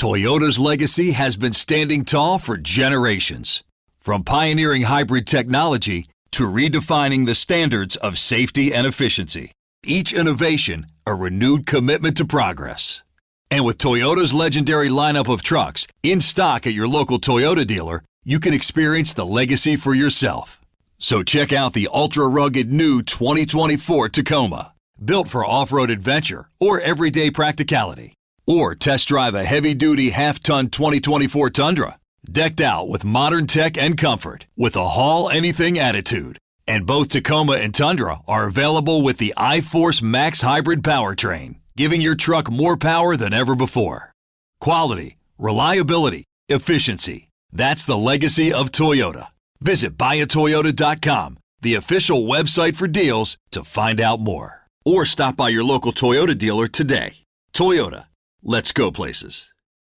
Toyota's legacy has been standing tall for generations. From pioneering hybrid technology to redefining the standards of safety and efficiency, each innovation a renewed commitment to progress. And with Toyota's legendary lineup of trucks in stock at your local Toyota dealer, you can experience the legacy for yourself. So check out the ultra-rugged new 2024 Tacoma, built for off-road adventure or everyday practicality. Or test drive a heavy-duty half-ton 2024 Tundra, decked out with modern tech and comfort, with a haul-anything attitude. And both Tacoma and Tundra are available with the iForce Max Hybrid powertrain, giving your truck more power than ever before. Quality, reliability, efficiency. That's the legacy of Toyota. Visit buyatoyota.com, the official website for deals, to find out more. Or stop by your local Toyota dealer today. Toyota. Let's go places.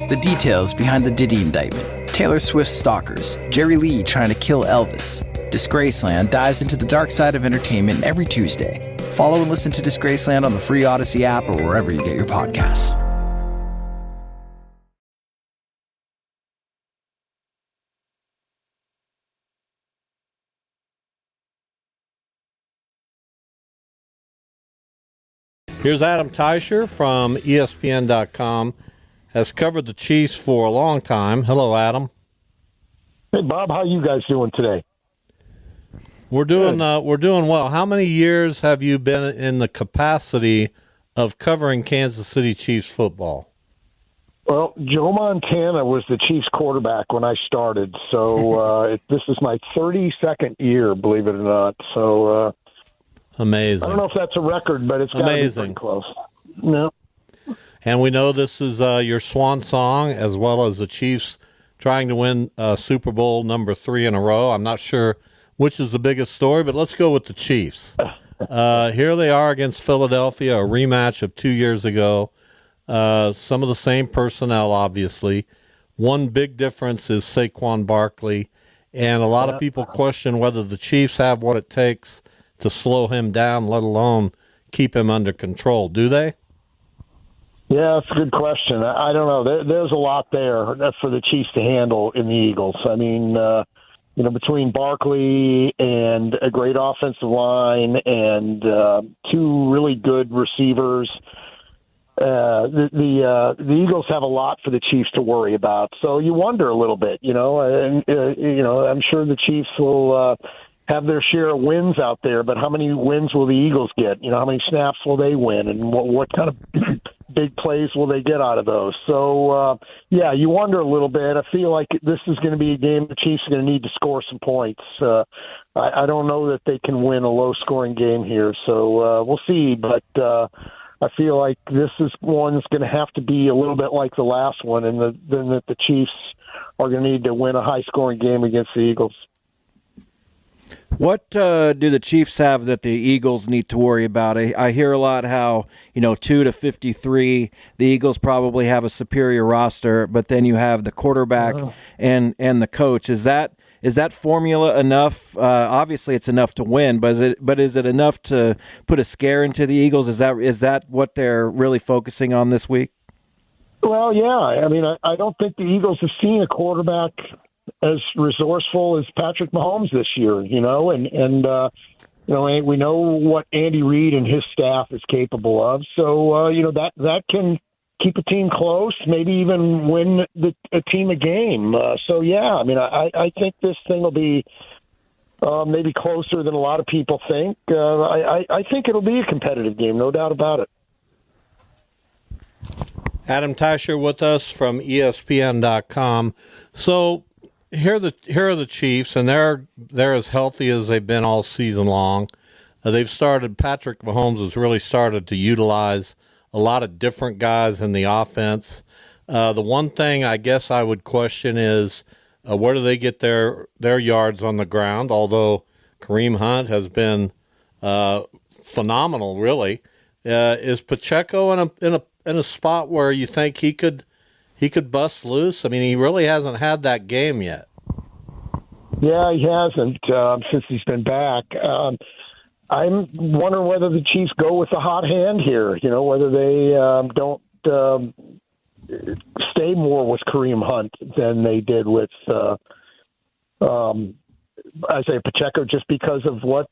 The details behind the Diddy indictment. Taylor Swift's stalkers. Jerry Lee trying to kill Elvis. Disgraceland dives into the dark side of entertainment every Tuesday. Follow and listen to Disgraceland on the free Odyssey app or wherever you get your podcasts. Here's Adam Teicher from ESPN.com. Has covered the Chiefs for a long time. Hello, Adam. Hey, Bob. How you guys doing today? We're doing well. How many years have you been in the capacity of covering Kansas City Chiefs football? Well, Joe Montana was the Chiefs quarterback when I started, so this is my 32nd year, believe it or not. So amazing. I don't know if that's a record, but it's got to be pretty close. No. And we know this is your swan song, as well as the Chiefs trying to win Super Bowl number 3 in a row. I'm not sure which is the biggest story, but let's go with the Chiefs. Here they are against Philadelphia, a rematch of 2 years ago. Some of the same personnel, obviously. One big difference is Saquon Barkley, and a lot of people question whether the Chiefs have what it takes to slow him down, let alone keep him under control. Do they? Yeah, that's a good question. I don't know. There's a lot there for the Chiefs to handle in the Eagles. I mean, between Barkley and a great offensive line and two really good receivers, the Eagles have a lot for the Chiefs to worry about. So you wonder a little bit, and I'm sure the Chiefs will have their share of wins out there, but how many wins will the Eagles get? How many snaps will they win, and what kind of big plays will they get out of those? So, you wonder a little bit. I feel like this is going to be a game the Chiefs are going to need to score some points. I don't know that they can win a low-scoring game here, so we'll see. But I feel like this is one that's going to have to be a little bit like the last one, and then that the Chiefs are going to need to win a high-scoring game against the Eagles. What do the Chiefs have that the Eagles need to worry about? I hear a lot how, 2-53, the Eagles probably have a superior roster, but then you have the quarterback and the coach. Is that formula enough? Obviously, it's enough to win, but is it enough to put a scare into the Eagles? Is that what they're really focusing on this week? Well, yeah. I mean, I don't think the Eagles have seen a quarterback as resourceful as Patrick Mahomes this year, and we know what Andy Reid and his staff is capable of. So, that can keep a team close, maybe even win a team a game. I think this thing will be maybe closer than a lot of people think. I think it'll be a competitive game, no doubt about it. Adam Teicher with us from ESPN.com. So, here are the Chiefs, and they're as healthy as they've been all season long. Patrick Mahomes has really started to utilize a lot of different guys in the offense. The one thing I guess I would question is where do they get their yards on the ground, although Kareem Hunt has been phenomenal, really. Is Pacheco in a spot where you think he could bust loose? I mean, he really hasn't had that game yet. Yeah, he hasn't since he's been back. I'm wondering whether the Chiefs go with the hot hand here, whether they don't stay more with Kareem Hunt than they did with Isaiah Pacheco, just because of what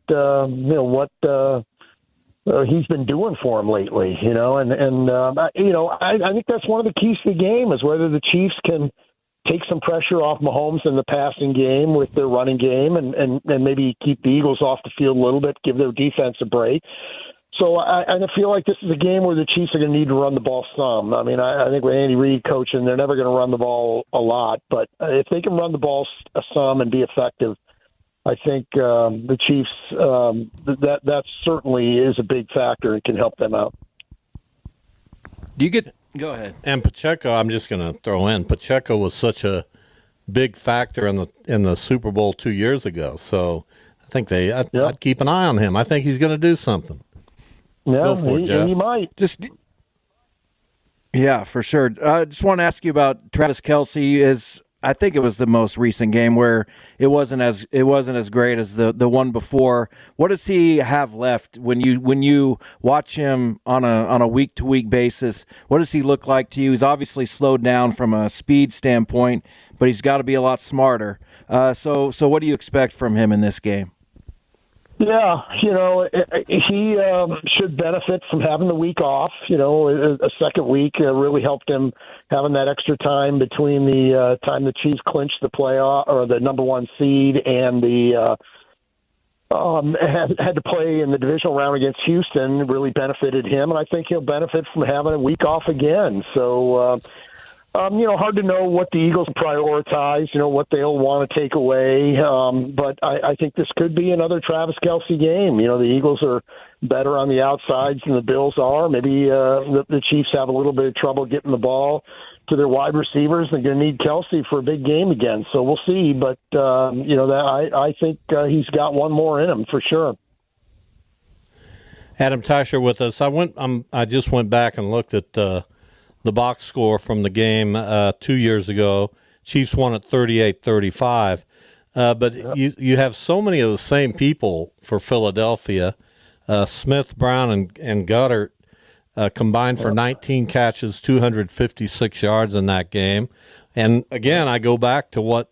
he's been doing for him lately. I think that's one of the keys to the game is whether the Chiefs can take some pressure off Mahomes in the passing game with their running game and maybe keep the Eagles off the field a little bit, give their defense a break. So I feel like this is a game where the Chiefs are going to need to run the ball some. I mean, I think with Andy Reid coaching, they're never going to run the ball a lot. But if they can run the ball some and be effective, I think the Chiefs, that certainly is a big factor and can help them out. Go ahead. And Pacheco, I'm just going to throw in, Pacheco was such a big factor in the Super Bowl 2 years ago. So I think I'd keep an eye on him. I think he's going to do something. Yeah, he might. Yeah, for sure. I just want to ask you about Travis Kelce. I think it was the most recent game where it wasn't as great as the one before. What does he have left when you watch him on a week to week basis? What does he look like to you? He's obviously slowed down from a speed standpoint, but he's got to be a lot smarter. So what do you expect from him in this game? Yeah, he should benefit from having the week off. A second week really helped him having that extra time between the time the Chiefs clinched the playoff or the number one seed and the had to play in the divisional round against Houston. Really benefited him, and I think he'll benefit from having a week off again. So. Hard to know what the Eagles prioritize, what they'll want to take away. But I think this could be another Travis Kelce game. The Eagles are better on the outsides than the Bills are. Maybe the Chiefs have a little bit of trouble getting the ball to their wide receivers. They're going to need Kelce for a big game again. So we'll see. But, I think he's got one more in him for sure. Adam Teicher with us. I just went back and looked at the box score from the game 2 years ago. Chiefs won at 38-35. But you have so many of the same people for Philadelphia. Smith, Brown, and Goddard combined for 19 catches, 256 yards in that game. And, again, I go back to what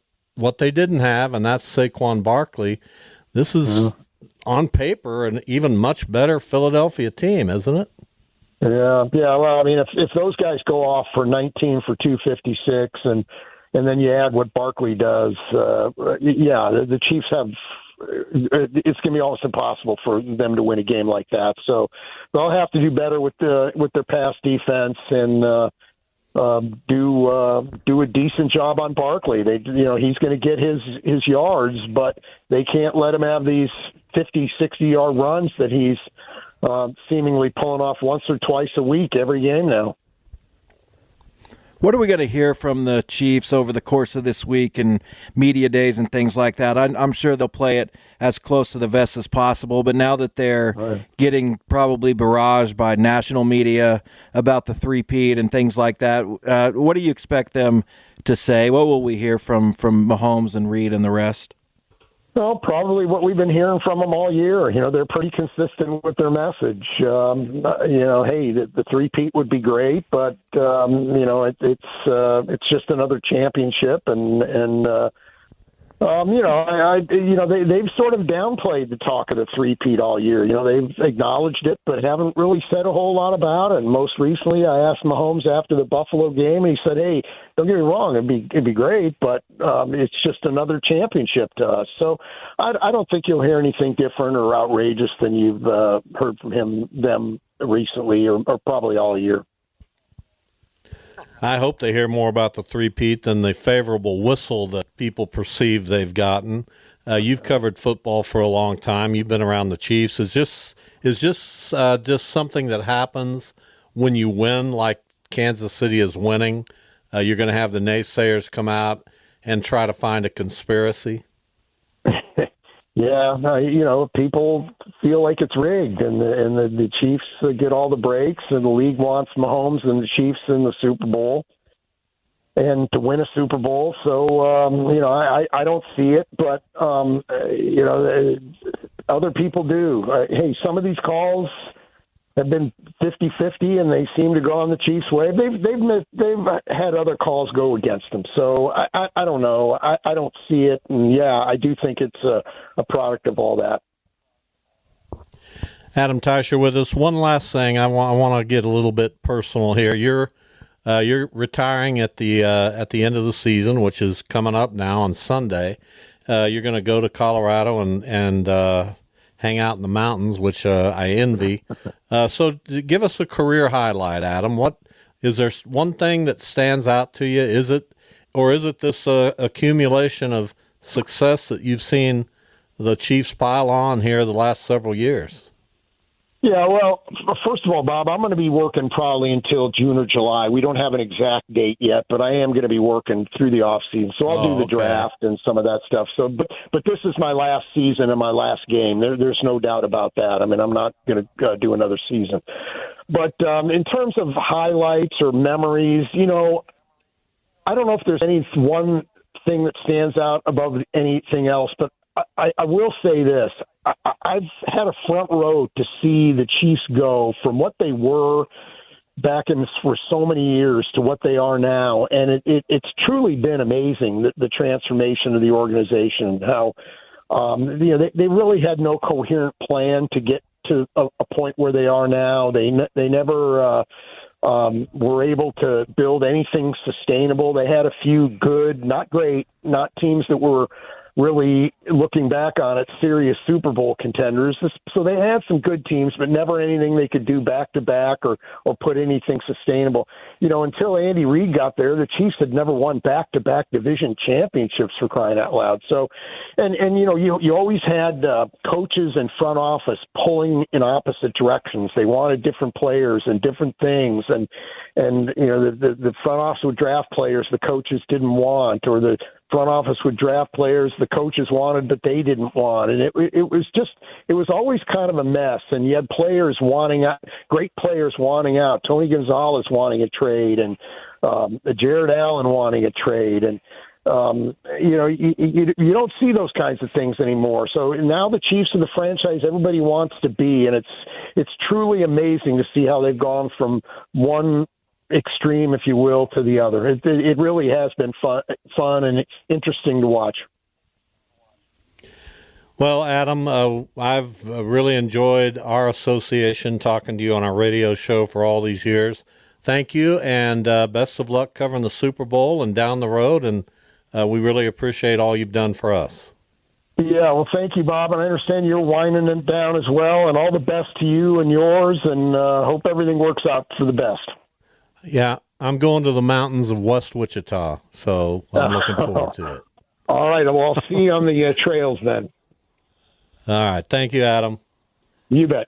they didn't have, and that's Saquon Barkley. This is, on paper, an even much better Philadelphia team, isn't it? Yeah. Well, I mean, if those guys go off for 19 for 256, and then you add what Barkley does, the Chiefs have. It's going to be almost impossible for them to win a game like that. So they'll have to do better with their pass defense and do a decent job on Barkley. He's going to get his yards, but they can't let him have these 50, 60-yard runs that he's seemingly pulling off once or twice a week every game now. What are we going to hear from the Chiefs over the course of this week and media days and things like that? I'm sure they'll play it as close to the vest as possible, but now that they're getting probably barraged by national media about the three-peat and things like that, what do you expect them to say? What will we hear from Mahomes and Reid and the rest? Well, probably what we've been hearing from them all year. They're pretty consistent with their message. Hey, the three-peat would be great, but it's just another championship, and they've sort of downplayed the talk of the three-peat all year. They've acknowledged it, but haven't really said a whole lot about it. And most recently, I asked Mahomes after the Buffalo game, and he said, "Hey, don't get me wrong, it'd be great, but it's just another championship to us." So I don't think you'll hear anything different or outrageous than you've heard from them recently, or probably all year. I hope they hear more about the three-peat than the favorable whistle that people perceive they've gotten. You've covered football for a long time. You've been around the Chiefs. Is just something that happens when you win, like Kansas City is winning? You're going to have the naysayers come out and try to find a conspiracy? Yeah, people feel like it's rigged, and the Chiefs get all the breaks, and the league wants Mahomes and the Chiefs in the Super Bowl, and to win a Super Bowl. So, I don't see it, but other people do. Hey, some of these calls have been 50-50, and they seem to go on the Chiefs' way. They've had other calls go against them. So I don't know. I don't see it. And, yeah, I do think it's a product of all that. Adam Teicher with us. One last thing, I want to get a little bit personal here. You're retiring at the end of the season, which is coming up now on Sunday. You're going to go to Colorado and hang out in the mountains, which I envy. So give us a career highlight, Adam. What is there one thing that stands out to you? Is it this accumulation of success that you've seen the Chiefs pile on here the last several years? Yeah, well, first of all, Bob, I'm going to be working probably until June or July. We don't have an exact date yet, but I am going to be working through the off season. So I'll do the draft and some of that stuff. So, but this is my last season and my last game. There's no doubt about that. I mean, I'm not going to do another season. But in terms of highlights or memories, I don't know if there's any one thing that stands out above anything else, but I will say this. I've had a front row to see the Chiefs go from what they were back for so many years to what they are now. And it's truly been amazing, the transformation of the organization, how they really had no coherent plan to get to a point where they are now. They never were able to build anything sustainable. They had a few good, not great, not teams that were really, looking back on it, serious Super Bowl contenders. So they had some good teams, but never anything they could do back-to-back or put anything sustainable. Until Andy Reid got there, the Chiefs had never won back-to-back division championships, for crying out loud. So, and you always had coaches and front office pulling in opposite directions. They wanted different players and different things, and the front office would draft players the coaches didn't want, or the front office would draft players the coaches wanted but they didn't want, and it was always kind of a mess. And you had players wanting out, great players wanting out, Tony Gonzalez wanting a trade, and Jared Allen wanting a trade, and you don't see those kinds of things anymore. So now the Chiefs are the franchise everybody wants to be, and it's truly amazing to see how they've gone from one extreme, if you will, to the other. It really has been fun and interesting to watch. Well, Adam, I've really enjoyed our association, talking to you on our radio show for all these years. Thank you, and best of luck covering the Super Bowl and down the road, and we really appreciate all you've done for us. Yeah, well, thank you, Bob, and I understand you're winding it down as well, and all the best to you and yours, and hope everything works out for the best. Yeah, I'm going to the mountains of West Wichita, so I'm looking forward to it. All right, well, I'll see you on the trails then. All right, thank you, Adam. You bet.